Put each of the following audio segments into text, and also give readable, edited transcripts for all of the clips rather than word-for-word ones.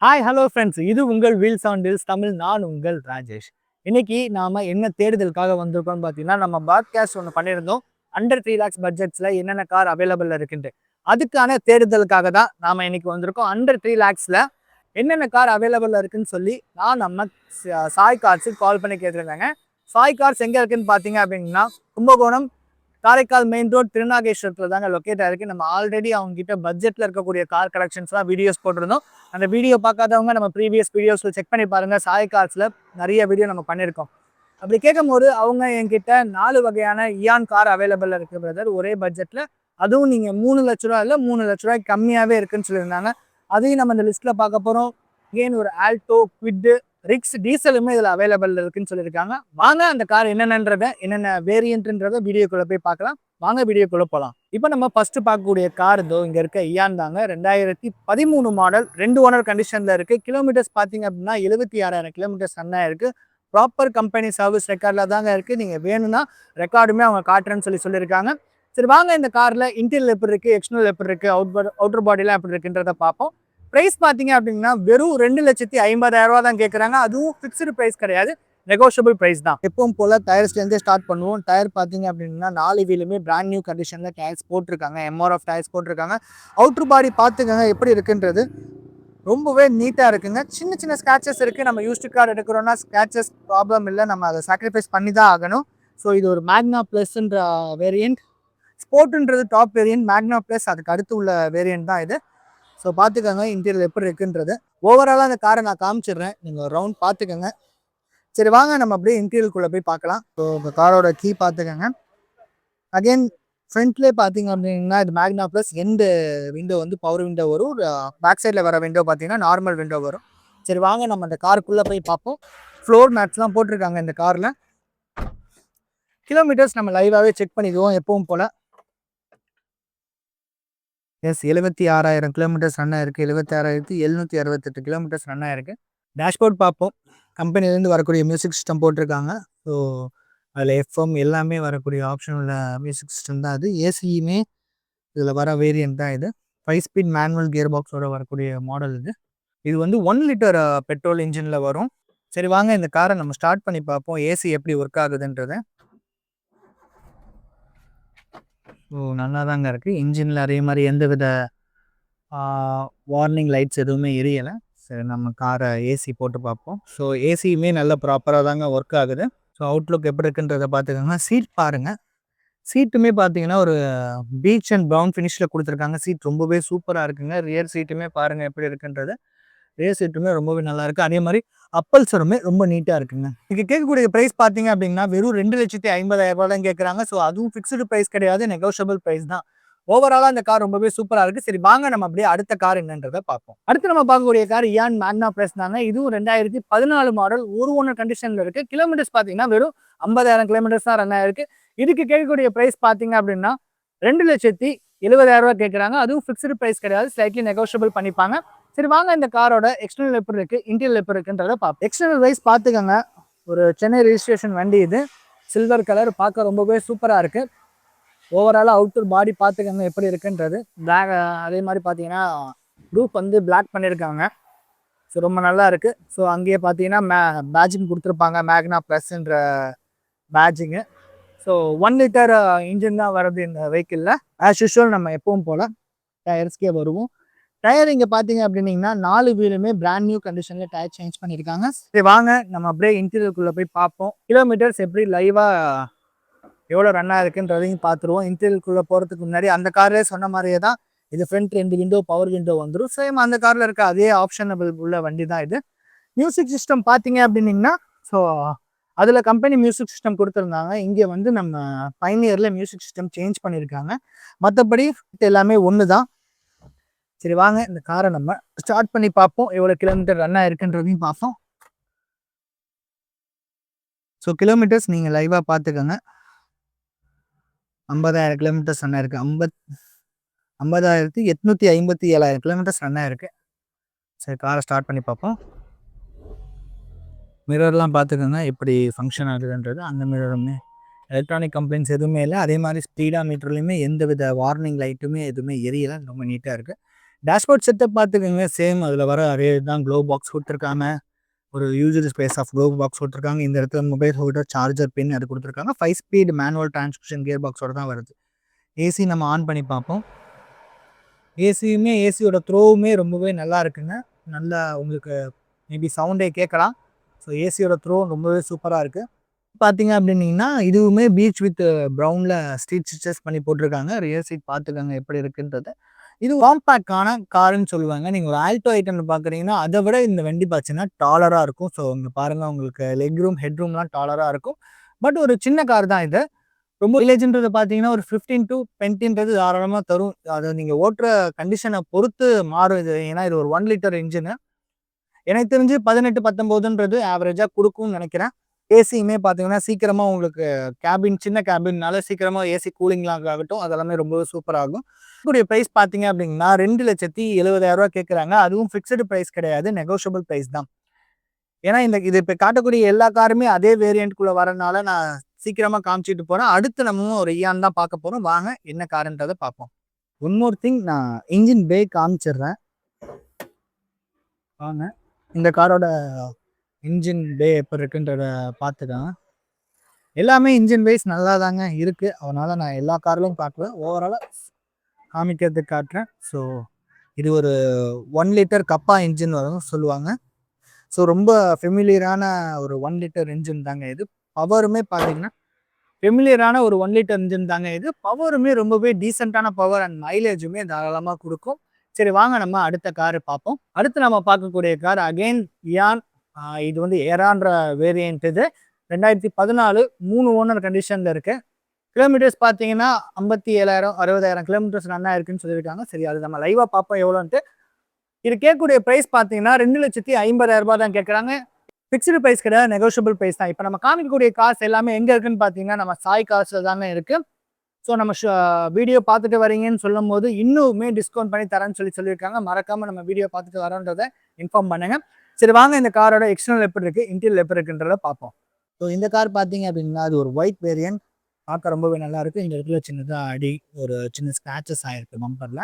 Hi hello friends, இது உங்கள் wheels on deals Tamil. நான் உங்கள் ராஜேஷ். இன்னைக்கு நாம என்ன தேடுதலுக்காக வந்திருக்கோம்னு பார்த்தீங்கன்னா, நம்ம பாட்காஸ்ட் ஒன்று பண்ணியிருந்தோம். அண்டர் 3 lakhs பட்ஜெட்ஸில் என்னென்ன கார் அவைலபிள் இருக்குன்ட்டு. அதுக்கான தேடுதலுக்காக தான் நாம இன்னைக்கு வந்திருக்கோம். அண்டர் 3 lakhsல என்னென்ன கார் அவைலபிள் இருக்குன்னு சொல்லி நம்ம சாய் கார்ஸுக்கு கால் பண்ணி கேட்டிருந்தாங்க. சாய் கார்ஸ் எங்கே இருக்குன்னு பார்த்தீங்க அப்படின்னா, கும்பகோணம் காரைக்கால் மெயின் ரோட் திருநாகேஸ்வரத்தில் தாங்க லொக்கேட் ஆயிருக்கு. நம்ம ஆல்ரெடி அவங்க கிட்ட பட்ஜெட்டில் இருக்கக்கூடிய கார் கலெக்ஷன்ஸ்லாம் வீடியோஸ் போட்டிருந்தோம். அந்த வீடியோ பார்க்காதவங்க நம்ம ப்ரீவியஸ் வீடியோஸில் செக் பண்ணி பாருங்கள். சாய் கார்ஸில் நிறைய வீடியோ நம்ம பண்ணியிருக்கோம். அப்படி கேட்கும்போது அவங்க என்கிட்ட 4 வகையான இயான் கார் அவைலபிள் இருக்குது பிரதர், ஒரே பட்ஜெட்டில். அதுவும் நீங்கள் 3 லட்ச ரூபா இல்லை 3 லட்ச ரூபாய்க்கு கம்மியாகவே இருக்குன்னு சொல்லியிருந்தாங்க. அதையும் நம்ம இந்த லிஸ்ட்டில் பார்க்க போகிறோம். அகெயின் ஒரு ஆல்டோ, குவிட்டு, ரிக்ஸ், டீசலுமே இதில் அவைலபிள் இருக்குன்னு சொல்லியிருக்காங்க. வாங்க அந்த கார் என்னென்ன வேரியன்ட்ன்றத வீடியோக்குள்ளே போய் பார்க்கலாம். வாங்க வீடியோக்குள்ளே போகலாம். இப்போ நம்ம ஃபஸ்ட்டு பார்க்கக்கூடிய கார் இங்கே இருக்க இயான் தாங்க. 2013 மாடல், 2 ஓனர் கண்டிஷனில் இருக்குது. கிலோமீட்டர்ஸ் பார்த்தீங்க அப்படின்னா 76,000 கிலோமீட்டர்ஸ் ரன் ஆயிருக்கு. ப்ராப்பர் கம்பெனி சர்வீஸ் ரெக்கார்டில் தாங்க இருக்குது. நீங்கள் வேணும்னா ரெக்கார்டுமே அவங்க காட்டுறேன்னு சொல்லியிருக்காங்க. சரி வாங்க இந்த காரில் இன்டீரியல் எப்படி இருக்குது, எக்ஸ்டர்னல் எப்படி இருக்குது, அவுட்டர் பாடிலாம் எப்படி இருக்குன்றத பார்ப்போம். ப்ரைஸ் பார்த்தீங்க அப்படின்னா வெறும் 2,50,000 தான் கேட்குறாங்க. அதுவும் ஃபிக்ஸ்டு ப்ரைஸ் கிடையாது, நெகோஷியபிள் ப்ரைஸ் தான். எப்பவும் போல் டயர்ஸ்லேருந்தே ஸ்டார்ட் பண்ணுவோம். டயர் பார்த்தீங்க அப்படின்னா 4 வீலுமே பிராண்ட் நியூ கண்டிஷனில் டயர்ஸ் போட்டிருக்காங்க. MRF டயர்ஸ் போட்டிருக்காங்க. அவுட்ரு பாடி பார்த்துக்கங்க எப்படி இருக்குன்றது. ரொம்பவே நீட்டாக இருக்குங்க. சின்ன சின்ன ஸ்க்ராச்சஸ் இருக்குது. நம்ம யூஸ்டு கார் எடுக்கிறோன்னா ஸ்க்ராச்சஸ் ப்ராப்ளம் இல்லை, நம்ம அதை சாக்ரிஃபைஸ் பண்ணி தான் ஆகணும். ஸோ இது ஒரு மேக்னா ப்ளஸ்ன்ற வேரியண்ட். ஸ்போர்ட்டுன்றது டாப் வேரியண்ட். மேக்னா ப்ளஸ் அதுக்கு அடுத்து உள்ள வேரியண்ட் தான் இது. ஸோ பார்த்துக்கோங்க இன்டீரியர் எப்படி இருக்குன்றது. ஓவராலாக அந்த காரை நான் காமிச்சிடுறேன், நீங்கள் ஒரு ரவுண்ட் பார்த்துக்கோங்க. சரி வாங்க நம்ம அப்படியே இன்டீரியருக்குள்ளே போய் பார்க்கலாம். ஸோ இந்த காரோட கீ பார்த்துக்கோங்க. அகெயின் ஃப்ரண்ட்லேயே பார்த்தீங்க அப்படின்னா இது மேக்னா ப்ளஸ். எண்டு விண்டோ வந்து பவர் விண்டோ வரும். பேக் சைடில் வர விண்டோ பார்த்தீங்கன்னா நார்மல் விண்டோ வரும். சரி வாங்க நம்ம அந்த காருக்குள்ளே போய் பார்ப்போம். ஃப்ளோர் மேட்ஸ்லாம் போட்டிருக்காங்க இந்த காரில். கிலோமீட்டர்ஸ் நம்ம லைவாகவே செக் பண்ணிக்குவோம் எப்பவும் போல். எஸ், 76,000 கிலோமீட்டர்ஸ் ரன் ஆயிருக்கு. 76,768 கிலோமீட்டர்ஸ் ரன் ஆயிருக்கு. டேஷ்போர்ட் பார்ப்போம். கம்பெனிலேருந்து வரக்கூடிய மியூசிக் சிஸ்டம் போட்டிருக்காங்க. ஸோ அதில் FM எல்லாமே வரக்கூடிய ஆப்ஷன் உள்ள மியூசிக் சிஸ்டம் தான் அது. ஏசியுமே இதில் வர வேரியன்ட் தான் இது. 5 ஸ்பீட் மேனுவல் கியர் பாக்ஸோட வரக்கூடிய மாடல் இது. இது வந்து 1 லிட்டர் பெட்ரோல் இன்ஜினில் வரும். சரி வாங்க இந்த காரை நம்ம ஸ்டார்ட் பண்ணி பார்ப்போம், ஏசி எப்படி ஒர்க் ஆகுதுன்றது. ஸோ நல்லா தாங்க இருக்குது. இன்ஜினில் அதே மாதிரி எந்த வித வார்னிங் லைட்ஸ் எதுவுமே எரியலை. சரி நம்ம காரை ஏசி போட்டு பார்ப்போம். ஸோ ஏசியுமே நல்ல ப்ராப்பராக தாங்க ஒர்க் ஆகுது. ஸோ அவுட்லுக் எப்படி இருக்குன்றதை பார்த்துக்கோங்க. சீட் பாருங்கள். சீட்டுமே பார்த்தீங்கன்னா ஒரு பீச் அண்ட் ப்ரௌன் ஃபினிஷில் கொடுத்துருக்காங்க. சீட் ரொம்பவே சூப்பராக இருக்குங்க. ரியர் சீட்டுமே பாருங்கள் எப்படி இருக்குன்றது. ரியர் சீட்டுமே ரொம்பவே நல்லா இருக்குது. அதே மாதிரி அப்பல்சருமே ரொம்ப நீட்டாக இருக்குங்க. இங்கே கேட்கக்கூடிய ப்ரைஸ் பார்த்தீங்க அப்படின்னா வெறும் 2,50,000 தான் கேட்குறாங்க. ஸோ அதுவும் ஃபிக்ஸ்டு ப்ரைஸ் கிடையாது, நெகோஷியபிள் ப்ரைஸ் தான். ஓவராலாக அந்த கார் ரொம்பவே சூப்பராக இருக்குது. சரி வாங்க நம்ம அப்படியே அடுத்த கார் என்னன்றதை பார்ப்போம். அடுத்து நம்ம பார்க்கக்கூடிய கார் இயான் மேக்னா ப்ளஸ் தாங்க. இதுவும் 2014 மாடல், 1 ஓனர் கண்டிஷனில் இருக்குது. கிலோமீட்டர்ஸ் பார்த்தீங்கன்னா வெறும் 50,000 கிலோமீட்டர்ஸ் தான் ரன் ஆயிருக்கு. இதுக்கு கேட்கக்கூடிய ப்ரைஸ் பார்த்தீங்க அப்படின்னா 2,70,000 கேட்குறாங்க. அதுவும் ஃபிக்ஸ்டு ப்ரைஸ் கிடையாது, ஸ்லைட்லி நெகோஷியபிள் பண்ணிப்பாங்க. சரி வாங்க இந்த காரோட எக்ஸ்டர்னல் எப்படி இருக்குது, இன்டீரியல் எப்படி இருக்குன்றதை பார்ப்போம். எக்ஸ்டர்னல் வைஸ் பார்த்துக்கோங்க. ஒரு சென்னை ரெஜிஸ்ட்ரேஷன் வண்டி இது. சில்வர் கலர், பார்க்க ரொம்பவே சூப்பராக இருக்குது. ஓவராலாக அவுட்டர் பாடி பார்த்துக்கோங்க எப்படி இருக்குன்றது. பிளாக் அதே மாதிரி பார்த்தீங்கன்னா ரூப் வந்து பிளாக் பண்ணியிருக்காங்க. ஸோ ரொம்ப நல்லா இருக்குது. ஸோ அங்கேயே பார்த்தீங்கன்னா பேட்ஜிங் கொடுத்துருப்பாங்க, மேக்னா ப்ளஸ்ன்ற பேட்ஜிங்கு. ஸோ 1 லிட்டர் இன்ஜின் தான் வருது இந்த வெஹிக்கிளில். ஆஸ் யூஷுவல் நம்ம எப்பவும் போல் டயர்ஸ்க்கே வருவோம். டயர் இங்கே பார்த்தீங்க அப்படின்னீங்கன்னா 4 வீலுமே பிராண்ட் நியூ கண்டிஷனில் டயர் சேஞ்ச் பண்ணியிருக்காங்க. சரி வாங்க நம்ம அப்படியே இன்டீரியருக்குள்ளே போய் பார்ப்போம். கிலோமீட்டர்ஸ் எப்படி லைவாக எவ்வளோ ரன் ஆயிருக்குன்றதையும் பார்த்துருவோம். இன்டீரியருக்குள்ளே போகிறதுக்கு முன்னாடி அந்த கார்லேயே சொன்ன மாதிரியே தான் இது ஃப்ரண்ட் 2 விண்டோ பவர் விண்டோ வந்துடும். சேம் அந்த காரில் இருக்க அதே ஆப்ஷனபிள் உள்ள வண்டி தான் இது. மியூசிக் சிஸ்டம் பார்த்தீங்க அப்படின்னீங்கன்னா ஸோ அதில் கம்பெனி மியூசிக் சிஸ்டம் கொடுத்துருந்தாங்க. இங்கே வந்து நம்ம பைனியரில் மியூசிக் சிஸ்டம் சேஞ்ச் பண்ணியிருக்காங்க. மற்றபடி எல்லாமே ஒன்று தான். சரி வாங்க இந்த காரை நம்ம ஸ்டார்ட் பண்ணி பார்ப்போம், எவ்வளோ கிலோமீட்டர் ரன் ஆயிருக்குன்றதையும் பார்ப்போம். ஸோ கிலோமீட்டர்ஸ் நீங்கள் லைவாக பார்த்துக்கோங்க. 50,000 கிலோமீட்டர்ஸ் ரன் ஆயிருக்கு. 50,857 கிலோமீட்டர்ஸ் ரன் ஆயிருக்கு. சரி காரை ஸ்டார்ட் பண்ணி பார்ப்போம். மிரர்லாம் பார்த்துக்கோங்க எப்படி ஃபங்க்ஷன் ஆகுதுன்றது. அந்த மிரருமே எலக்ட்ரானிக் கம்ப்ளைண்ட்ஸ் எதுவுமே இல்லை. அதே மாதிரி ஸ்பீடா மீட்டர்லையுமே எந்த வித வார்னிங் லைட்டுமே எதுவுமே எரியலை, ரொம்ப நீட்டாக இருக்குது. டேஷ்போர்ட் செட்டப் பார்த்துக்கோங்க, சேம் அதில் வர அதே தான். க்ளோ பாக்ஸ் கொடுத்துருக்காங்க, ஒரு user space of glove box கொடுத்துருக்காங்க. இந்த இடத்துல மொபைல் ஹோல்டர், சார்ஜர் பின் அது கொடுத்துருக்காங்க. 5 ஸ்பீட் மேனுவல் டிரான்ஸ்மிஷன் கியர் பாக்ஸோட தான் வருது. ஏசி நம்ம ஆன் பண்ணி பார்ப்போம். ஏசியுமே ஏசியோட த்ரோவுமே ரொம்பவே நல்லா இருக்குங்க. நல்லா உங்களுக்கு மேபி சவுண்டே கேட்கலாம். ஸோ ஏசியோட த்ரோ ரொம்பவே சூப்பராக இருக்குது. பார்த்தீங்க அப்படின்னீங்கன்னா இதுவுமே பீச் வித் ப்ரௌனில் ஸ்ட்ரீட் ஸ்டிச்சஸ் பண்ணி போட்டிருக்காங்க. ரியர் சீட் பார்த்துக்கோங்க எப்படி இருக்குன்றது. இது காம்பேக்டான காருன்னு சொல்லுவாங்க. நீங்கள் ஒரு ஆல்டோ ஐட்டம்ல பார்க்குறீங்கன்னா அதை விட இந்த வண்டி பார்த்தீங்கன்னா டாலராக இருக்கும். ஸோ இங்கே பாருங்கள், உங்களுக்கு லெக் ரூம், ஹெட் ரூம்லாம் டாலராக இருக்கும். பட் ஒரு சின்ன கார் தான் இது. ரொம்ப மைலேஜ்ன்றது பார்த்தீங்கன்னா ஒரு 15 to 20ன்றது தாராளமாக தரும். அதை நீங்கள் ஓட்டுற கண்டிஷனை பொறுத்து மாறும் இது. ஏன்னா இது ஒரு 1 லிட்டர் இன்ஜினு. எனக்கு தெரிஞ்சு 18, 19ன்றது ஆவரேஜாக கொடுக்கும்னு நினைக்கிறேன். ஏசியுமே பார்த்தீங்கன்னா சீக்கிரமாக உங்களுக்கு கேபின் சின்ன கேபின்னால சீக்கிரமாக ஏசி கூலிங்லாம் ஆகட்டும், அதெல்லாமே ரொம்பவே சூப்பராகும். இதோடைய ப்ரைஸ் பார்த்தீங்க அப்படின்னா 2,70,70,000 கேட்குறாங்க. அதுவும் ஃபிக்ஸ்டு ப்ரைஸ் கிடையாது, நெகோஷியபிள் ப்ரைஸ் தான். ஏன்னா இது இப்போ காட்டக்கூடிய எல்லா காருமே அதே வேரியண்ட்குள்ளே வரனால நான் சீக்கிரமாக காமிச்சிட்டு போகிறேன். அடுத்து நம்ம ஒரு இயான் தான் பார்க்க போகிறோம். வாங்க என்ன காருன்றதை பார்ப்போம். ஒன் மோர் திங், நான் இன்ஜின் பே காமிச்சிடுறேன். வாங்க இந்த காரோட இன்ஜின் பே எப்படி இருக்குன்றத பார்த்துக்கலாம். எல்லாமே இன்ஜின் வைஸ் நல்லா தாங்க இருக்குது. அதனால் நான் எல்லா கார்லையும் பார்க்குவேன், ஓவராலாக காமிக்கிறதுக்கு காட்டுறேன். ஸோ இது ஒரு 1 லிட்டர் கப்பா இன்ஜின் வரும் சொல்லுவாங்க. ஸோ ரொம்ப ஃபெமிலியரான ஒரு 1 லிட்டர் இன்ஜின் தாங்க இது. பவருமே பார்த்தீங்கன்னா ஃபெமிலியரான ஒரு 1 லிட்டர் இன்ஜின் தாங்க இது. பவருமே ரொம்பவே டீசெண்டான பவர் அண்ட் மைலேஜுமே தாராளமாக கொடுக்கும். சரி வாங்க நம்ம அடுத்த காரு பார்ப்போம். அடுத்து நம்ம பார்க்கக்கூடிய கார் அகெயின் இயான். இது வந்து ஏரான்ற வேரியன்ட். இது 2014, 3 ஓனர் கண்டிஷனில் இருக்குது. கிலோமீட்டர்ஸ் பார்த்தீங்கன்னா 57,000 60,000 கிலோமீட்டர்ஸ் ரன் இருக்குன்னு சொல்லியிருக்காங்க. சரி அது நம்ம லைவாக பார்ப்போம் எவ்வளோன்ட்டு. இது கேட்கக்கூடிய ப்ரைஸ் பார்த்தீங்கன்னா 2,50,000 தான் கேட்குறாங்க. ஃபிக்ஸ்டு ப்ரைஸ் கிடையாது, நெகோஷியபிள் ப்ரைஸ் தான். இப்போ நம்ம காமிக்கக்கூடிய காசு எல்லாமே எங்கே இருக்குன்னு பார்த்தீங்கன்னா நம்ம சாய் காசில் தாங்க இருக்குது. ஸோ நம்ம வீடியோ பார்த்துட்டு வரீங்கன்னு சொல்லும் போது இன்னுமே டிஸ்கவுண்ட் பண்ணி தரேன்னு சொல்லியிருக்காங்க. மறக்காமல் நம்ம வீடியோ பார்த்துட்டு வரோன்றதை இன்ஃபார்ம் பண்ணுங்க. சரி வாங்க இந்த காரோட எக்ஸ்டர்னல் எப்படி இருக்குது, இன்டீரியர் எப்படி இருக்குன்றத பார்ப்போம். ஸோ இந்த கார் பார்த்தீங்க அப்படின்னா அது ஒரு ஒயிட் வேரியன்ட். பார்க்க ரொம்பவே நல்லா இருக்குது. இந்த இடத்துல சின்னதாக அடி ஒரு சின்ன ஸ்க்ராச்சஸ் ஆகிருக்கு பம்பரில்.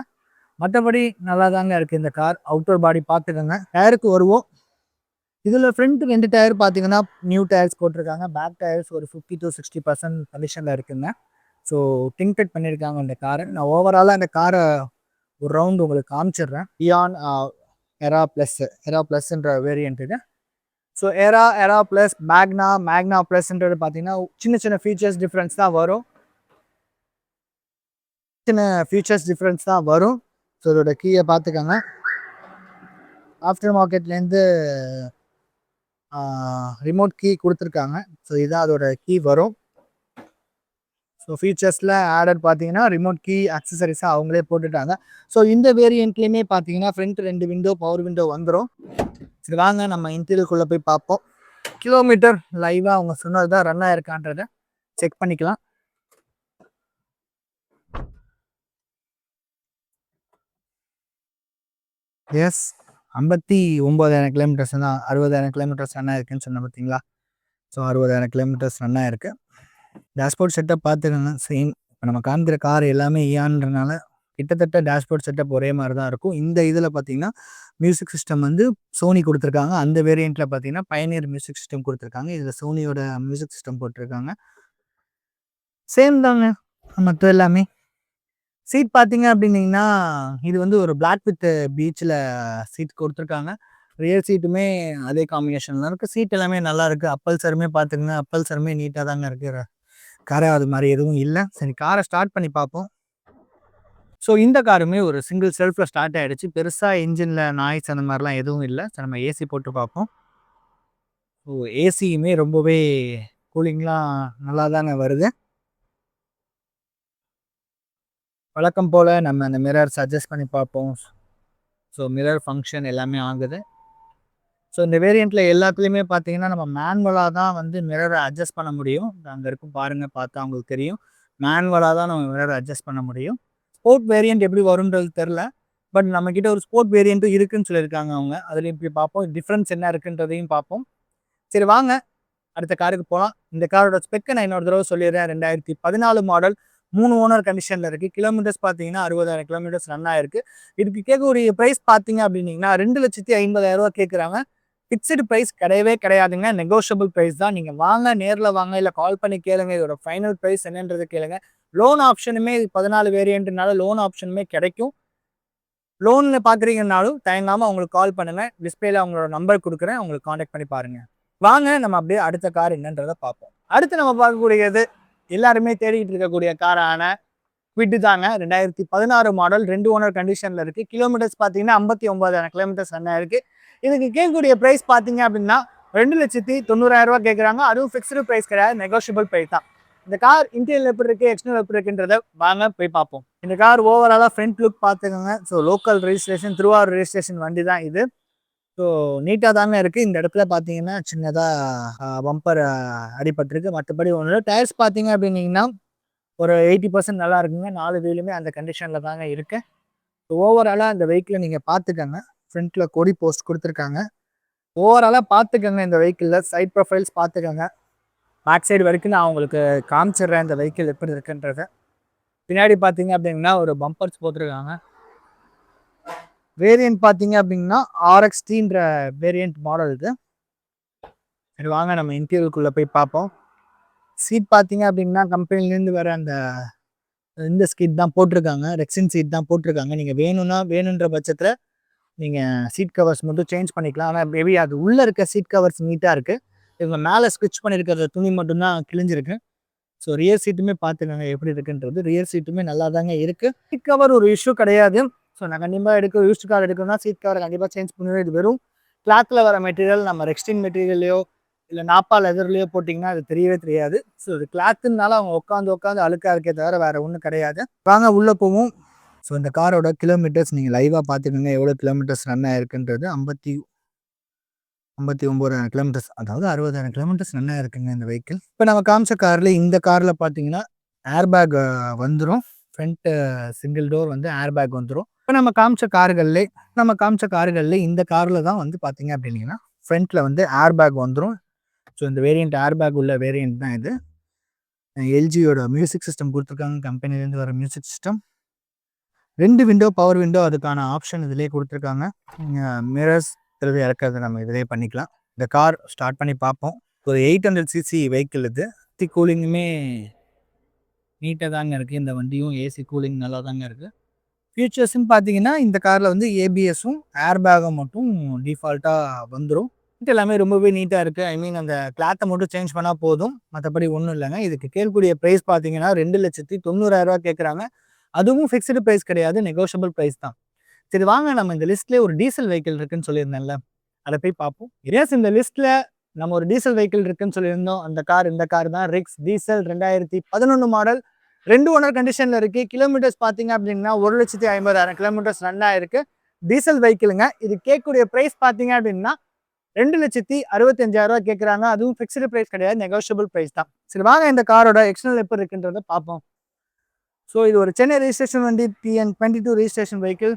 மற்றபடி நல்லா தாங்க இருக்குது இந்த கார். அவுட்டர் பாடி பார்த்துக்கோங்க. டயருக்கு வருவோம். இதில் ஃப்ரண்ட் 2 டயர் பார்த்தீங்கன்னா நியூ டயர்ஸ் போட்டிருக்காங்க. பேக் டயர்ஸ் ஒரு 50 to 60% கண்டிஷனில் இருக்குங்க. ஸோ டிங்டட் பண்ணியிருக்காங்க இந்த காரை. நான் ஓவராலாக இந்த காரை ஒரு ரவுண்டு உங்களுக்கு காமிச்சிடுறேன். இயான் எரா ப்ளஸ்ன்ற வேரியன்ட் இது. ஸோ எரா ப்ளஸ், மேக்னா ப்ளஸ்ன்றது பார்த்தீங்கன்னா சின்ன சின்ன ஃபீச்சர்ஸ் டிஃப்ரென்ஸ் தான் வரும். ஸோ இதோட கீயை பார்த்துக்கோங்க. ஆஃப்டர் மார்க்கெட்லேருந்து ரிமோட் கீ கொடுத்துருக்காங்க. ஸோ இதுதான் அதோட கீ வரும். ஸோ ஃபீச்சர்ஸில் ஆடட் பார்த்தீங்கன்னா ரிமோட் கீ அக்சசரிஸாக அவங்களே போட்டுட்டாங்க. ஸோ இந்த வேரியண்ட்லேயுமே பார்த்தீங்கன்னா ஃப்ரண்ட் 2 விண்டோ, பவர் விண்டோ வந்துடும். சரி வாங்க நம்ம இன்டீரியருக்குள்ளே போய் பார்ப்போம். கிலோமீட்டர் லைவாக அவங்க சொன்னது தான் ரன் ஆயிருக்கான்றதை செக் பண்ணிக்கலாம். எஸ், 59,000 கிலோமீட்டர்ஸ் தான். 60,000 கிலோமீட்டர்ஸ் ரன் ஆயிருக்குன்னு சொன்னேன் பார்த்தீங்களா. ஸோ 60,000 கிலோமீட்டர்ஸ் ரன் ஆயிருக்கு. டேஷ்போர்ட் செட்டப் பார்த்துக்கோங்க, சேம். இப்போ நம்ம காமிக்கிற கார் எல்லாமே இயான்றனால கிட்டத்தட்ட டேஷ்போர்ட் செட்டப் ஒரே மாதிரி தான் இருக்கும். இந்த இதில் பார்த்தீங்கன்னா மியூசிக் சிஸ்டம் வந்து சோனி கொடுத்துருக்காங்க. அந்த வேரியண்ட்டில் பார்த்தீங்கன்னா பயனியர் மியூசிக் சிஸ்டம் கொடுத்துருக்காங்க. இதில் சோனியோட மியூசிக் சிஸ்டம் போட்டிருக்காங்க. சேம் தாங்க மற்ற எல்லாமே. சீட் பார்த்தீங்க அப்படின்னீங்கன்னா இது வந்து ஒரு பிளாக் வித் பீச்சில் சீட் கொடுத்துருக்காங்க. ரியர் சீட்டுமே அதே காம்பினேஷனில் இருக்குது. சீட் எல்லாமே நல்லா இருக்குது. அப்பல்சருமே பார்த்துக்குங்க, அப்பல்சருமே நீட்டாக தாங்க இருக்குது. காரை அது மாதிரி எதுவும் இல்லை. சரி காரை ஸ்டார்ட் பண்ணி பார்ப்போம். ஸோ இந்த காருமே ஒரு சிங்கிள் செல்ஃபில் ஸ்டார்ட் ஆகிடுச்சு. பெருசாக இன்ஜினில் நாய்ஸ் அந்த மாதிரிலாம் எதுவும் இல்லை. ஸோ நம்ம ஏசி போட்டு பார்ப்போம். ஸோ ஏசியுமே ரொம்பவே கூலிங்லாம் நல்லா தாங்க வருது. வழக்கம் போல் நம்ம அந்த மிரர்ஸ் அட்ஜஸ்ட் பண்ணி பார்ப்போம். ஸோ மிரர் ஃபங்க்ஷன் எல்லாமே ஆகுது. ஸோ இந்த வேரியண்ட்டில் எல்லாத்துலேயுமே பார்த்தீங்கன்னா நம்ம மேனுவலாக தான் வந்து மிரரை அட்ஜஸ்ட் பண்ண முடியும். அங்கே இருக்கும் பாருங்கள், பார்த்தா அவங்களுக்கு தெரியும். மேனுவலாக தான் நம்ம மிரரை அட்ஜஸ்ட் பண்ண முடியும். ஸ்போர்ட் வேரியண்ட் எப்படி வரும்ன்றது தெரில. பட் நம்மக்கிட்ட ஒரு ஸ்போர்ட் வேரியண்ட்டும் இருக்குதுன்னு சொல்லியிருக்காங்க அவங்க. அதுலேயும் இப்படி பார்ப்போம், டிஃப்ரென்ஸ் என்ன இருக்குன்றதையும் பார்ப்போம். சரி வாங்க அடுத்த காருக்கு போகலாம். இந்த காரோட ஸ்பெக்கை நான் இன்னொரு தடவை சொல்லிடுறேன். 2014 மாடல் 3 ஓனர் கண்டிஷனில் இருக்குது. கிலோமீட்டர்ஸ் பார்த்தீங்கன்னா 60,000 கிலோமீட்டர்ஸ் ரன் ஆயிருக்கு. இதுக்கு கேட்கக்கூடிய ப்ரைஸ் பார்த்தீங்க அப்படின்னீங்கன்னா 2,50,000 கேட்குறாங்க. ஃபிக்ஸ்டு ப்ரைஸ் கிடையவே கிடையாதுங்க. நெகோஷியபிள் ப்ரைஸ் தான். நீங்கள் வாங்க, நேரில் வாங்க, இல்லை கால் பண்ணி கேளுங்க. இதோட ஃபைனல் ப்ரைஸ் என்னன்றது கேளுங்க. லோன் ஆப்ஷனுமே 14 வேரியண்ட்னால லோன் ஆப்ஷனுமே கிடைக்கும். லோனில் பார்க்குறீங்கன்னாலும் தயங்காமல் அவங்களுக்கு கால் பண்ணுங்கள். டிஸ்பிளேல அவங்களோட நம்பர் கொடுக்குறேன், அவங்களுக்கு காண்டாக்ட் பண்ணி பாருங்கள். வாங்க நம்ம அப்படியே அடுத்த கார் என்னன்றதை பார்ப்போம். அடுத்து நம்ம பார்க்கக்கூடியது எல்லாருமே தேடிட்டு இருக்கக்கூடிய காரான குவிட் தாங்க. 2016 மாடல், 2 ஓனர் கண்டிஷனில் இருக்குது. கிலோமீட்டர்ஸ் பார்த்தீங்கன்னா 59,000 கிலோமீட்டர்ஸ் ரன் ஆயிருக்கு. இதுக்கு கேட்கக்கூடிய ப்ரைஸ் பார்த்தீங்க அப்படின்னா 2,90,000 கேட்குறாங்க. அதுவும் ஃபிக்ஸ்டு ப்ரைஸ் கிடையாது, நெகோஷியபிள் ப்ரைஸ் தான். இந்த கார் இன்டீரியல் எப்படி இருக்குது, எக்ஸ்டர்னல் எப்படி இருக்குன்றத வாங்க போய் பார்ப்போம். இந்த கார் ஓவராலாக ஃப்ரண்ட் லுக் பார்த்துக்கோங்க. So local registration, Thiruvarur registration வண்டி தான் இது. ஸோ நீட்டாக தாங்க இருக்குது. இந்த இடத்துல பார்த்தீங்கன்னா சின்னதாக பம்பர் அடிபட்டிருக்கு. மற்றபடி ஒன்று டயர்ஸ் பார்த்தீங்க அப்படின்னீங்கன்னா ஒரு 80% நல்லா இருக்குங்க. 4 வீலுமே அந்த கண்டிஷனில் தாங்க இருக்குது. ஸோ ஓவராலாக இந்த வெஹிக்கிளை நீங்கள் பார்த்துக்கோங்க. ஃப்ரண்ட்டில் கொடி போஸ்ட் கொடுத்துருக்காங்க. ஓவராலாக பார்த்துக்கோங்க. இந்த வெஹிக்கிளில் சைட் ப்ரொஃபைல்ஸ் பார்த்துக்கோங்க. பேக் சைடு வரைக்கும் நான் உங்களுக்கு காமிச்சிடுறேன் இந்த வெஹிக்கிள் எப்படி இருக்குன்றத. பின்னாடி பார்த்தீங்க அப்படின்னா ஒரு பம்பர்ஸ் போட்டிருக்காங்க. வேரியன்ட் பார்த்தீங்க அப்படின்னா RXT-ன்ற வேரியன்ட் மாடல் இது. சரி வாங்க நம்ம இன்டீரியருக்குள்ளே போய் பார்ப்போம். சீட் பார்த்தீங்க அப்படின்னா கம்பெனிலேருந்து வர அந்த இந்த சீட் தான் போட்டிருக்காங்க. ரெக்ஸின் சீட் தான் போட்டிருக்காங்க. நீங்கள் வேணுன்ற பட்சத்தில் நீங்கள் சீட் கவர்ஸ் மட்டும் சேஞ்ச் பண்ணிக்கலாம். ஆனால் மேபி அது உள்ளே இருக்க சீட் கவர்ஸ் நீட்டாக இருக்குது. இவங்க மேலே ஸ்விட்ச் பண்ணியிருக்கிற துணி மட்டும்தான் கிழிஞ்சிருக்கு. ஸோ ரியர் சீட்டுமே பார்த்துக்கோங்க எப்படி இருக்குன்றது. ரியர் சீட்டுமே நல்லா தாங்க இருக்குது. சீட் கவர் ஒரு இஷ்யூ கிடையாது. ஸோ நான் கண்டிப்பாக யூஸ்டு கார் எடுக்கணும்னா சீட் கவர் கண்டிப்பாக சேஞ்ச் பண்ணுவேன். இது வெறும் கிளாத்தில் வர மெட்டீரியல். நம்ம ரெக்ஸ்டின் மெட்டீரியல்லையோ இல்லை நாப்பா லெதர்லையோ போட்டிங்கன்னா அது தெரியவே தெரியாது. ஸோ இது கிளாத்துனால அவங்க உட்காந்து அழுக்காக இருக்கே தவிர வேறு ஒன்றும் கிடையாது. வாங்க உள்ளே போவோம். ஸோ இந்த காரோட கிலோமீட்டர்ஸ் நீங்கள் லைவாக பார்த்துக்கோங்க எவ்வளோ கிலோமீட்டர்ஸ் ரன் ஆயிருக்குன்றது. 59,000 கிலோமீட்டர்ஸ், அதாவது 60,000 கிலோமீட்டர்ஸ் ரன் ஆயிருக்குங்க இந்த வெஹிக்கிள். இப்போ நம்ம காமிச்ச காரில் இந்த காரில் பார்த்தீங்கன்னா ஏர் பேக் வந்துடும். ஃப்ரண்ட் சிங்கிள் டோர் வந்து ஏர் பேக் வந்துடும். இப்போ நம்ம காமிச்ச கார்களில் இந்த காரில் தான் வந்து பார்த்தீங்க அப்படின்னீங்கன்னா ஃப்ரண்ட்டில் வந்து ஏர் பேக் வந்துடும். ஸோ இந்த வேரியண்ட் ஏர் பேக் உள்ள வேரியண்ட் தான் இது. எல்ஜியோட மியூசிக் சிஸ்டம் கொடுத்துருக்காங்க. கம்பெனிலேருந்து வர music system. 2 window, power window, அதுக்கான ஆப்ஷன் இதிலே கொடுத்துருக்காங்க. மிரர்ஸ் திருவி இறக்கிறது நம்ம இதிலே பண்ணிக்கலாம். இந்த கார் ஸ்டார்ட் பண்ணி பார்ப்போம். ஒரு 800cc வெஹிக்கிள் இது. ஏசி கூலிங்குமே நீட்டாக தாங்க இருக்குது. இந்த வண்டியும் ஏசி கூலிங் நல்லா தாங்க இருக்குது. ஃபியூச்சர்ஸ்ன்னு பார்த்தீங்கன்னா இந்த காரில் வந்து ஏபிஎஸும் ஏர் பேக்கும் மட்டும் டிஃபால்ட்டாக வந்துடும். இது எல்லாமே ரொம்பவே நீட்டாக இருக்குது. ஐ மீன் அந்த கிளாத்தை மட்டும் சேஞ்ச் பண்ணால் போதும், மற்றபடி ஒன்றும் இல்லைங்க. இதுக்கு கேட்கக்கூடிய ப்ரைஸ் பார்த்தீங்கன்னா 2,90,000 கேட்குறாங்க. அதுவும் ஃபிக்ஸ்டு ப்ரைஸ் கிடையாது, நெகோஷியபிள் ப்ரைஸ் தான். சரி வாங்க நம்ம இந்த லிஸ்ட்லேயே ஒரு டீசல் வெஹிக்கிள் இருக்குன்னு சொல்லியிருந்தேன்ல, அதை போய் பார்ப்போம். எஸ் இந்த லிஸ்ட்டில் நம்ம ஒரு டீசல் வெஹிக்கிள் இருக்குன்னு சொல்லியிருந்தோம். இந்த கார் தான் ரிக்ஸ் டீசல் 2011 மாடல், 2 ஓனர் கண்டிஷனில் இருக்குது. கிலோமீட்டர்ஸ் பார்த்தீங்க அப்படின்னா 1,50,000 கிலோமீட்டர்ஸ் ரன் ஆயிருக்கு. டீசல் வெஹிக்கிளுங்க. இது கேட்கக்கூடிய ப்ரைஸ் பார்த்தீங்க அப்படின்னா 2,65,000 கேட்குறாங்க. அதுவும் ஃபிக்ஸ்டு ப்ரைஸ் கிடையாது, நெகோஷியபிள் ப்ரைஸ் தான். சரி வாங்க இந்த காரோட எக்ஸ்டர்னல் எப்படி இருக்குன்றதை பார்ப்போம். ஸோ இது ஒரு சென்னை ரெஜிஸ்ட்ரேஷன் வண்டி, TN22 ரெஜிஸ்ட்ரேஷன் வெஹிக்கிள்.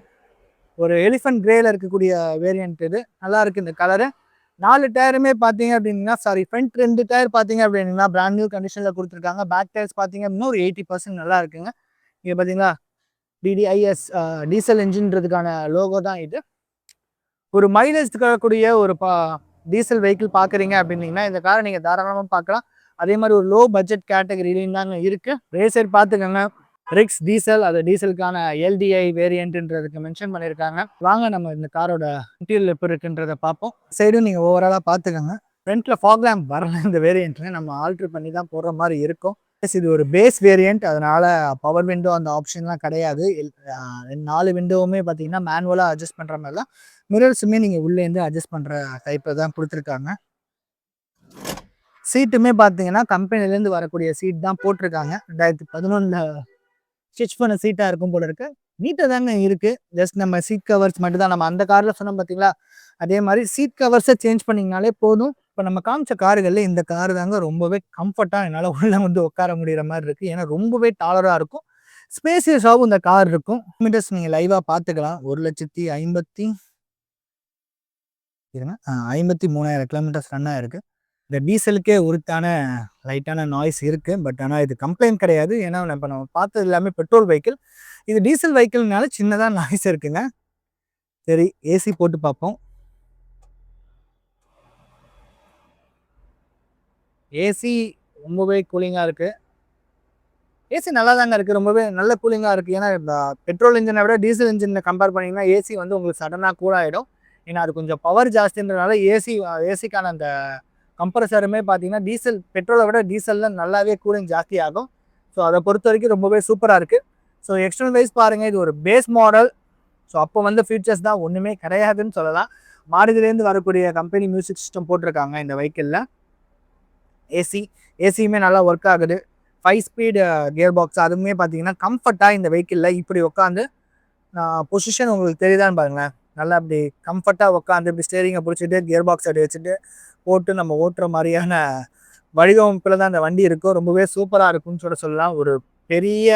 ஒரு எலிஃபென்ட் கிரேல இருக்கக்கூடிய வேரியன்ட் இது. நல்லா இருக்குது இந்த கலரு. 4 டயருமே பார்த்தீங்க அப்படின்னா ஃப்ரண்ட் 2 டயர் பார்த்தீங்க அப்படின்னா பிராண்ட் நியூ கண்டிஷனில் கொடுத்துருக்காங்க. பேக் டயர்ஸ் பார்த்தீங்க அப்படின்னா ஒரு 80% நல்லா இருக்குங்க. இங்கே பார்த்தீங்களா DDIS டீசல் என்ஜின்றதுக்கான லோகோ தான் இது. ஒரு மைலேஜ் தரக்கூடிய ஒரு டீசல் வெஹிக்கிள் பார்க்குறீங்க அப்படின்னீங்கன்னா இந்த காரை நீங்கள் தாராளமாக பார்க்கலாம். அதே மாதிரி ஒரு லோ பட்ஜெட் கேட்டகரியிலையும் தாங்க இருக்குது. ரேசர் பார்த்துக்கோங்க. ரிக்ஸ் டீசல், அது டீசலுக்கான LDI வேரியன்ட்ன்றதுக்கு மென்ஷன் பண்ணியிருக்காங்க. வாங்க நம்ம இந்த காரோட இன்டீரியல் எப்படி இருக்குன்றதை பார்ப்போம். சைடும் நீங்கள் ஓவராலாக பார்த்துக்கோங்க. ஃப்ரண்ட்டில் ஃபாக் லேம்ப் வரல இந்த வேரியண்ட்டில், நம்ம ஆல்ட்ரு பண்ணி தான் போடுற மாதிரி இருக்கும். இது ஒரு பேஸ் வேரியண்ட், அதனால் பவர் விண்டோ அந்த ஆப்ஷன்லாம் கிடையாது. 4 விண்டோவுமே பார்த்தீங்கன்னா மேனுவலாக அட்ஜஸ்ட் பண்ணுற மாதிரி தான். மிரர்ஸுமே நீங்கள் உள்ளேருந்து அட்ஜஸ்ட் பண்ணுற டைப்பில் தான் கொடுத்துருக்காங்க. சீட்டுமே பார்த்தீங்கன்னா கம்பெனிலேருந்து வரக்கூடிய சீட் தான் போட்டிருக்காங்க. 2011 ஸ்டிச் பண்ண சீட்டாக இருக்கும் போல இருக்குது. நீட்டாக தாங்க இருக்குது. ஜஸ்ட் நம்ம சீட் கவர்ஸ் மட்டும் தான் நம்ம அந்த காரில் சொன்னோம் பார்த்தீங்களா, அதே மாதிரி சீட் கவர்ஸை சேஞ்ச் பண்ணிங்கனாலே போதும். இப்போ நம்ம காமிச்ச காருகளில் இந்த காரு தாங்க ரொம்பவே கம்ஃபர்ட்டாக என்னால் உள்ளே வந்து உட்கார முடிகிற மாதிரி இருக்குது. ஏன்னா ரொம்பவே டாலராக இருக்கும், ஸ்பேசியஸாகவும் இந்த கார் இருக்கும். மீட்டர்ஸ் நீங்கள் லைவாக பார்த்துக்கலாம். 1,53,000 கிலோமீட்டர்ஸ் ரன் ஆயிருக்கு. இந்த டீசலுக்கே உரித்தான லைட்டான நாய்ஸ் இருக்குது. பட் ஆனால் இது கம்ப்ளைண்ட் கிடையாது. ஏன்னா நம்ம பார்த்தது எல்லாமே பெட்ரோல் வெஹிக்கிள். இது டீசல் வெஹிக்கிள்னால சின்னதாக நாய்ஸ் இருக்குங்க. சரி, ஏசி போட்டு பார்ப்போம். ஏசி ரொம்பவே கூலிங்காக இருக்குது. ஏசி நல்லா தாங்க இருக்குது. ரொம்பவே நல்ல கூலிங்காக இருக்குது. ஏன்னா இந்த பெட்ரோல் இன்ஜினை விட டீசல் இன்ஜினை கம்பேர் பண்ணிங்கன்னா ஏசி வந்து உங்களுக்கு சடனாக கூலாகிடும். ஏன்னா அது கொஞ்சம் பவர் ஜாஸ்தின்றனால ஏசிக்கான அந்த கம்ப்ரஸருமே பார்த்தீங்கன்னா பெட்ரோலை விட டீசலில் நல்லாவே கூலிங் ஜாஸ்தி ஆகும். ஸோ அதை பொறுத்த வரைக்கும் ரொம்பவே சூப்பராக இருக்குது. ஸோ எக்ஸ்டர்னல் வைஸ் பாருங்கள், இது ஒரு பேஸ் மாடல். ஸோ அப்போ வந்து ஃபீச்சர்ஸ் தான் ஒன்றுமே கிடையாதுன்னு சொல்லலாம். மாருதிலேருந்து வரக்கூடிய கம்பெனி மியூசிக் சிஸ்டம் போட்டிருக்காங்க இந்த வெஹிக்கிளில். ஏசியுமே நல்லா ஒர்க் ஆகுது. 5 ஸ்பீடு கியர் பாக்ஸ், அதுவுமே பார்த்தீங்கன்னா கம்ஃபர்ட்டாக இந்த வெஹிக்கிளில் இப்படி உட்காந்து பொசிஷன் உங்களுக்கு தெரியுதான்னு பாருங்களேன். நல்லா அப்படி கம்ஃபர்ட்டாக உட்காந்து இப்படி ஸ்டேரிங்கை பிடிச்சிட்டு கியர் பாக்ஸ் அப்படி வச்சுட்டு போட்டு நம்ம ஓட்டுற மாதிரியான வடிவமைப்பில் தான் அந்த வண்டி இருக்கும். ரொம்பவே சூப்பராக இருக்கும்னு சொல்லலாம். ஒரு பெரிய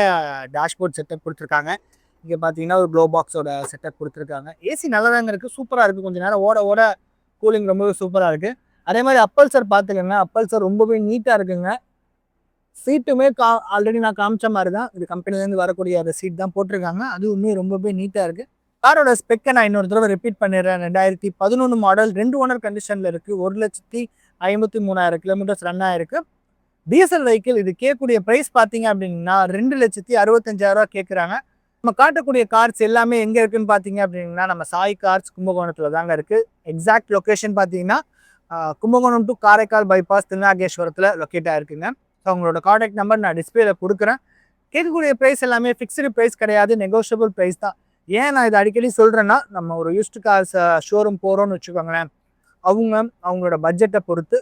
டேஷ்போர்ட் செட்டப் கொடுத்துருக்காங்க. இங்கே பார்த்தீங்கன்னா ஒரு க்ளோ பாக்ஸோட செட்டப் கொடுத்துருக்காங்க. ஏசி நல்லா தாங்க இருக்குது, சூப்பராக இருக்குது. கொஞ்சம் நேரம் ஓட கூலிங் ரொம்பவே சூப்பராக இருக்குது. அதே மாதிரி அப்பல்சர் பார்த்துக்கோங்க. அப்பல்சர் ரொம்பவே நீட்டாக இருக்குங்க. சீட்டுமே ஆல்ரெடி நான் காமிச்ச மாதிரி தான். இது கம்பெனிலேருந்து வரக்கூடிய அந்த சீட் தான் போட்டிருக்காங்க. அதுவுமே ரொம்பவே நீட்டாக இருக்குது. காரோட ஸ்பெக்கை நான் இன்னொரு தடவை ரிப்பீட் பண்ணிடுறேன். 2011 மாடல், 2 ஓனர் கண்டிஷனில் இருக்குது. 1,53,000 கிலோமீட்டர்ஸ் ரன் ஆயிருக்கு. Diesel vehicle. இது கேட்கக்கூடிய ப்ரைஸ் பார்த்தீங்க அப்படின்னா 2,65,000 கேட்குறாங்க. நம்ம காட்டக்கூடிய கார்ஸ் எல்லாமே எங்கே இருக்குதுன்னு பார்த்தீங்க அப்படின்னா நம்ம சாய் கார்ஸ் கும்பகோணத்தில் தாங்க இருக்குது. எக்ஸாக்ட் லொக்கேஷன் பார்த்தீங்கன்னா கும்பகோணம் டு காரைக்கால் பைபாஸ் திருநாகேஸ்வரத்தில் லொக்கேட் ஆகிருக்குங்க. ஸோ அவங்களோட கான்டாக்ட் நம்பர் நான் டிஸ்பிளேல கொடுக்குறேன். கேட்கக்கூடிய ப்ரைஸ் எல்லாமே ஃபிக்ஸ்டு ப்ரைஸ் கிடையாது, நெகோஷியபிள் ப்ரைஸ் தான். ஏன் நான் இதை அடிக்கடி சொல்கிறேன்னா, நம்ம ஒரு யூஸ்டு கார்ஸ் ஷோரூம் போகிறோன்னு வச்சுக்கோங்களேன், அவங்களோட பட்ஜெட்டை பொறுத்து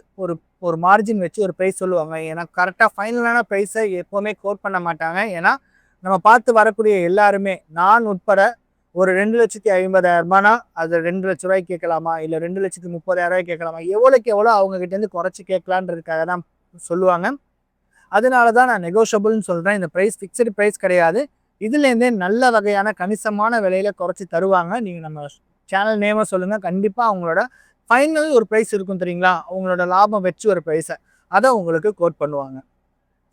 ஒரு மார்ஜின் வச்சு ஒரு ப்ரைஸ் சொல்லுவாங்க. ஏன்னா கரெக்டாக ஃபைனலான ப்ரைஸை எப்போவுமே கோட் பண்ண மாட்டாங்க. ஏன்னா நம்ம பார்த்து வரக்கூடிய எல்லாருமே, நான் உட்பட, ஒரு 2,50,000 அது 2 லட்ச ரூபாய்க்கு கேட்கலாமா, இல்லை 2,30,000 கேட்கலாமா, எவ்வளோக்கு எவ்வளோ அவங்ககிட்டேருந்து குறைச்சி கேட்கலான்றதுக்காக தான் சொல்லுவாங்க. அதனால தான் நான் நெகோஷியபிள்னு சொல்கிறேன். இந்த ப்ரைஸ் ஃபிக்ஸ்டு ப்ரைஸ் கிடையாது. இதுலேருந்தே நல்ல வகையான கணிசமான விலையில் குறைச்சி தருவாங்க. நீங்கள் நம்ம சேனல் நேமை சொல்லுங்கள், கண்டிப்பாக அவங்களோட ஃபைனல் ஒரு ப்ரைஸ் இருக்கும் தெரியுங்களா, அவங்களோட லாபம் வச்சு ஒரு ப்ரைஸை அதை உங்களுக்கு கோட் பண்ணுவாங்க.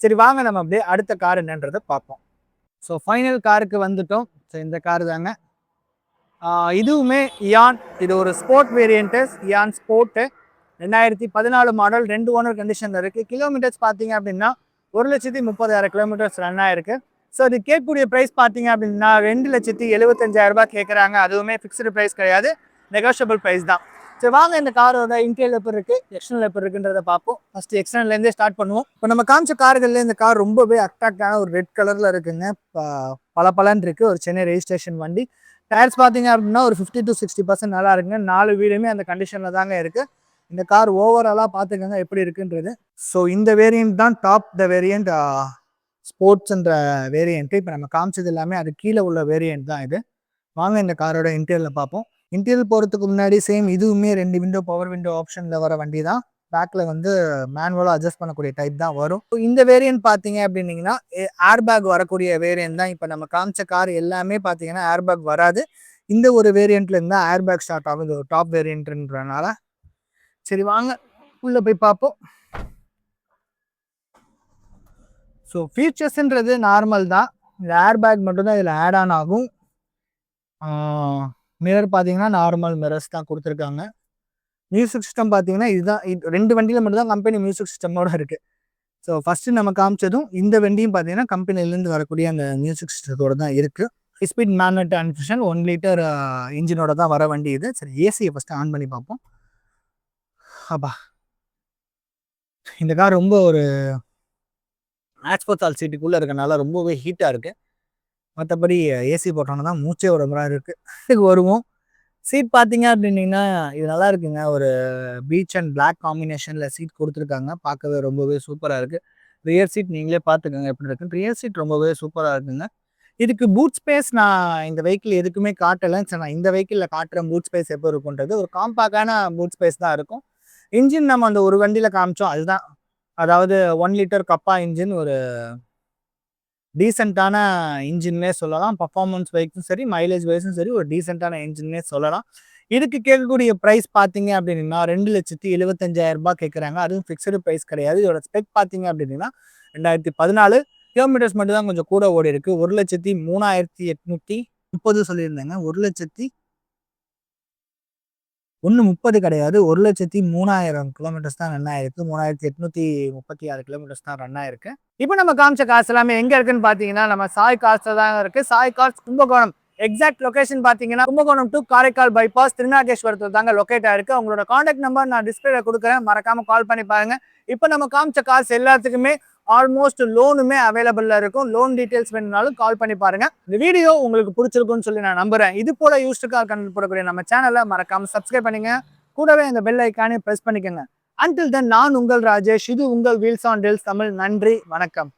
சரி, வாங்க நம்ம அப்படியே அடுத்த கார் என்னன்றதை பார்ப்போம். ஸோ ஃபைனல் காருக்கு வந்துட்டோம். ஸோ இந்த காரு தாங்க. இதுவுமே இயான். இது ஒரு sport variant, Eon sport. 2014 model, 2 owner கண்டிஷனில் இருக்குது. கிலோமீட்டர்ஸ் பார்த்தீங்க அப்படின்னா 1,30,000 கிலோமீட்டர்ஸ் ரன் ஆயிருக்கு. ஸோ இது கேட்கக்கூடிய ப்ரைஸ் பார்த்தீங்க அப்படின்னா 2,75,000 கேட்குறாங்க. அதுவுமே ஃபிக்ஸ்டு ப்ரைஸ் கிடையாது, நெகோஷியபிள் ப்ரைஸ் தான். சரி, வாங்க இந்த காரோட இன்டீரியர் எப்படி இருக்குது, எக்ஸ்டர்னல் எப்படி இருக்குன்றதை பார்ப்போம். ஃபஸ்ட்டு எக்ஸ்டர்னல்லேருந்தே ஸ்டார்ட் பண்ணுவோம். இப்போ நம்ம காமிச்ச கார்கள்லேயே இந்த கார் ரொம்பவே அட்ராக்டான ஒரு ரெட் கலரில் இருக்குங்க. பலன்னு இருக்குது. ஒரு சென்னை ரெஜிஸ்ட்ரேஷன் வண்டி. டயர்ஸ் பார்த்தீங்க அப்படின்னா ஒரு 50 to 60% நல்லா இருக்குங்க. 4 வீலுமே அந்த கண்டிஷனில் தாங்க இருக்குது. இந்த கார் ஓவராலாக பார்த்துக்கோங்க எப்படி இருக்குன்றது. ஸோ இந்த வேரியண்ட் தான் டாப் த வேரியண்ட், ஸ்போர்ட்ஸ்ன்ற வேரியண்ட்டு. இப்போ நம்ம காமிச்சது எல்லாமே அது கீழே உள்ள வேரியண்ட் தான் இது. வாங்க இந்த காரோட இன்டீரியரில் பார்ப்போம். இன்டீரியர் போகிறதுக்கு முன்னாடி சேம் இதுவுமே 2 விண்டோ பவர் விண்டோ ஆப்ஷனில் வர வண்டி தான். பேக்கில் வந்து மேனுவலாக அட்ஜஸ்ட் பண்ணக்கூடிய டைப் தான் வரும். இந்த வேரியண்ட் பார்த்தீங்க அப்படின்னீங்கன்னா ஏர் பேக் வரக்கூடிய வேரியண்ட் தான். இப்போ நம்ம காமிச்ச கார் எல்லாமே பார்த்தீங்கன்னா ஏர் பேக் வராது. இந்த ஒரு வேரியண்ட்ல இருந்தால் ஏர் பேக் ஸ்டார்ட் ஆகும். இது ஒரு டாப் வேரியண்ட்ன்றனால. சரி, வாங்க உள்ளே போய் பார்ப்போம். ஸோ ஃபீச்சர்ஸ்ன்றது நார்மல் தான். இந்த ஏர் பேக் மட்டும்தான் இதில் ஆட் ஆன் ஆகும். மிரர் பார்த்தீங்கன்னா நார்மல் மிரர்ஸ் தான் கொடுத்துருக்காங்க. மியூசிக் சிஸ்டம் பார்த்தீங்கன்னா இதுதான். 2 வண்டியில் மட்டும்தான் கம்பெனி மியூசிக் சிஸ்டமோட இருக்குது. ஸோ ஃபஸ்ட்டு நம்ம காமிச்சதும் இந்த வண்டியும் பார்த்தீங்கன்னா கம்பெனிலேருந்து வரக்கூடிய அந்த மியூசிக் சிஸ்டத்தோடு தான் இருக்குது. ஸ்பீட் மேனுவல் டிரான்ஸ்மிஷன் 1 லிட்டர் இன்ஜினோட தான் வர வண்டி இது. சரி, ஏசியை ஃபஸ்ட்டு ஆன் பண்ணி பார்ப்போம். அப்பா, இந்த கார் ரொம்ப ஒரு ஆக்ஸ்போர்ட் சீட்டுக்குள்ளே இருக்கனால ரொம்பவே ஹீட்டாக இருக்குது. மற்றபடி ஏசி போட்டோன்னா தான் மூச்சே ஒரு மாதிரி இருக்குது. இதுக்கு வருவோம். சீட் பார்த்தீங்க அப்படின்னீங்கன்னா இது நல்லா இருக்குங்க. ஒரு பீச் அண்ட் பிளாக் காம்பினேஷனில் சீட் கொடுத்துருக்காங்க. பார்க்கவே ரொம்பவே சூப்பராக இருக்குது. ரியர் சீட் நீங்களே பார்த்துக்கோங்க எப்படி இருக்குன்னு. ரியர் சீட் ரொம்பவே சூப்பராக இருக்குங்க. இதுக்கு பூட் ஸ்பேஸ் நான் இந்த வெஹிக்கிள் எதுக்குமே காட்டலை. சரி, நான் இந்த வெஹிக்கிளில் காட்டுற பூட் ஸ்பேஸ் எப்போ இருக்குன்றது ஒரு காம்பாக்டான பூட் ஸ்பேஸ் தான் இருக்கும். இன்ஜின் நம்ம அந்த ஒரு வண்டியில் காமிச்சோம் அதுதான். அதாவது 1 லிட்டர் கப்பா இன்ஜின், ஒரு டீசெண்டான இன்ஜின்னே சொல்லலாம். பர்ஃபார்மன்ஸ் வைஸும் சரி, மைலேஜ் வைஸும் சரி, ஒரு டீசெண்டான இன்ஜின்னே சொல்லலாம். இதுக்கு கேட்கக்கூடிய பிரைஸ் பார்த்தீங்க அப்படின்னா 2,75,000 கேட்குறாங்க. அதுவும் ஃபிக்ஸ்டு பிரைஸ் கிடையாது. இதோட ஸ்பெக் பார்த்தீங்க அப்படின்னா 2014 கிலோமீட்டர்ஸ் மட்டும் தான் கொஞ்சம் கூட ஓடி இருக்கு. 1,03,830 சொல்லியிருந்தேங்க. 1,30,000 கிடையாது. 1,03,000 கிலோமீட்டர்ஸ் தான் ரன் ஆயிருக்கு. 3,836 கிலோமீட்டர்ஸ் தான் ரன் ஆயிருக்கு. இப்போ நம்ம காமிச்ச காசு எல்லாமே எங்க இருக்குன்னு பார்த்தீங்கன்னா நம்ம சாய் கார்ஸ்ல தான் இருக்கு. Sai cars Kumbakonam. Exact location பார்த்தீங்கன்னா கும்பகோணம் டு காரைக்கால் பைபாஸ் திருநாகேஸ்வரத்தில் தாங்க லொகேட் ஆயிருக்கு. அவங்களோட கான்டாக்ட் நம்பர் நான் டிஸ்பிளேல கொடுக்குறேன். மறக்காம கால் பண்ணி பாருங்க. இப்போ நம்ம காமிச்ச காசு எல்லாத்துக்குமே ஆல்மோஸ்ட் லோனுமே அவைலபிள்ல இருக்கும். லோன் டீடைல்ஸ் வேணும்னாலும் கால் பண்ணி பாருங்க. இந்த வீடியோ உங்களுக்கு பிடிச்சிருக்கும்னு சொல்லி நான் நம்புறேன். இது போல யூஸ்டு கார் கண்டென்ட் போடக்கூடிய நம்ம சேனலை மறக்காம சப்ஸ்கிரைப் பண்ணுங்க. கூடவே இந்த பெல் ஐக்கானே பிரஸ் பண்ணிக்கோங்க. அன்டில் தென் நான் உங்கள் ராஜேஷ். இது உங்கள் வீல்ஸ் ஆன் டீல்ஸ் தமிழ். நன்றி, வணக்கம்.